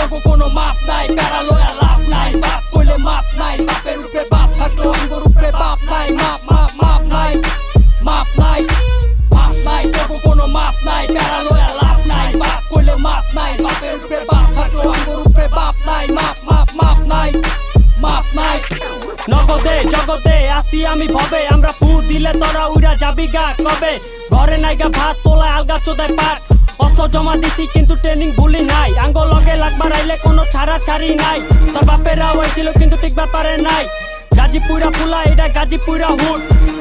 তোকে কোনো মাপ নাই প্যারা লয়া লাভ নাই বাপ কইলে মাপ নাই বাপের উপরে বাপ থাকলো আমগোর উপরে বাপ নাই মাপ মাপ মাপ নাই মাপ নাই মাপ নাই তোকে কোনো মাপ নাই প্যারা লয়া লাভ নাই বাপ কইলে মাপ নাই বাপের উপরে বাপ থাকলো আমগোর উপরে বাপ নাই মাপ মাপ মাপ নাই মাপ নাই নগদে জগতে আসি আমি ভবে আমরা ফু দিলে তোরা উড়া যাবি গা কবে ঘরে নাইগা ভাত তোলায় আলগা চোদায় পাট অস্ত্র জমা দিছি কিন্তু ট্রেনিং ভুলি নাই আঙ্গ লগে লাগবার আইলে কোনো ছাড়া ছাড়ি নাই তোর বাপেরা হয়েছিল কিন্তু টিকবার পারে নাই গাজীপুরা ফুলা এটা গাজীপুরা হুট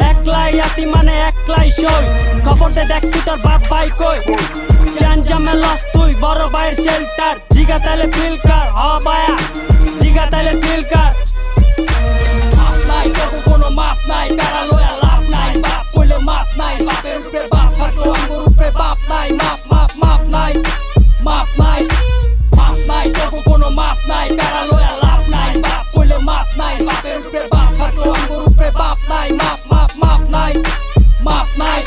একলাই আসি মানে একলাই সই খবর দে দেখ তুই তোর বাপ ভাই কই জামে লস তুই বড় ভাইয়ের শেল্টার জিগা তাইলে ফিল কার হ বায়া জিগা তাইলে ফিল কার মাপ নাই তোকে কোনো মাপ নাই প্যারা লয়া লাভ নাই বাপ কইলে মাপ নাই বাপের উপরে বাপ থাকলো আমগোর উপরে বাপ নাই মাপ মাপ মাপ নাই মাপ নাই মাপ নাই তোকে কোনো মাপ নাই প্যারা লয়া লাভ নাই বাপ কইলে মাপ নাই বাপের উপরে বাপ থাকলো আমগোর উপরে বাপ নাই মাপ মাপ মাপ নাই মাপ নাই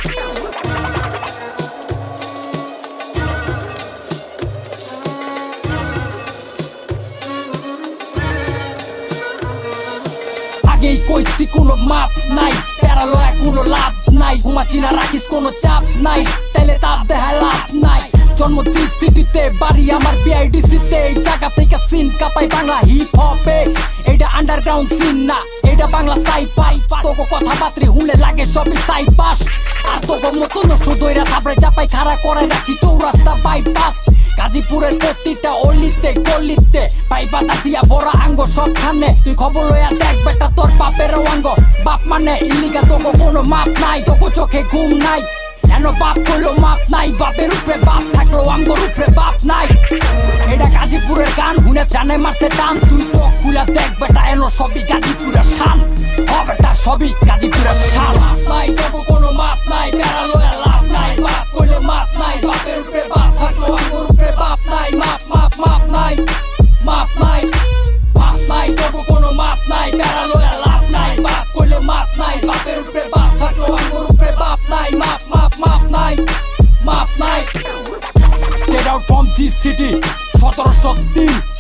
আগেই কইছি কোনো মাপ নাই প্যারা লয়া কোনো লাভ নাই ঘুমাচ্ছি না রাখিস কোনো চাপ নাই তাইলে তাপ দেখা লাভ নাই জন্ম সিটিতে বাড়ি আমার বিআইডিসিতে এই জায়গা থেকে সিন কাপাই বাংলা হিপ হপে এটা আন্ডারগ্রাউন্ড সিন না এটা বাংলা সাইফাই তোকে কথাবার্তা হুলে লাগে সবই সাইপাস আর তোকে মতো নষ্ট দইরা থাপড়ে চাপাই খাড়া করে রাখি চৌরাস্তা বাইপাস গাজীপুরের প্রতিটা অলিতে গলিতে পাইপাতা দিয়া বড় আঙ্গ সবখানে তুই খবর লইয়া দেখ বেটা তোর বাপের অঙ্গ বাপ মানে ইলিগা তোকে কোনো মাপ নাই তোকে চোখে ঘুম নাই এনো বাপ কইলো মাপ নাই বাপের উপরে বাপ থাকলো আমগোর উপরে বাপ নাই এটা গাজীপুরের গান হুনে জানে মারছে টান তুই চোখ খুলা দেখ বেটা এনো সবই গাজীপুরের শান হ বেটা সবই গাজীপুরের শান মাপ নাই তোকে কোনো মাপ নাই প্যারা লয়া লাভ নাই বাপ কইলে মাপ নাই বাপের উপরে বাপ থাকলো আমগোর উপরে বাপ নাই মাপ মাপ মাপ নাই মাপ নাই মাপ নাই তোকে কোনো মাপ নাই প্যারা লয়া লাভ নাই বাপ কইলে মাপ নাই বাপের উপরে বাপ থাকলো আমগোর উপরে বাপ নাই মাপ মাপ মাপ নাই মাপ নাই Straight out from G City 1703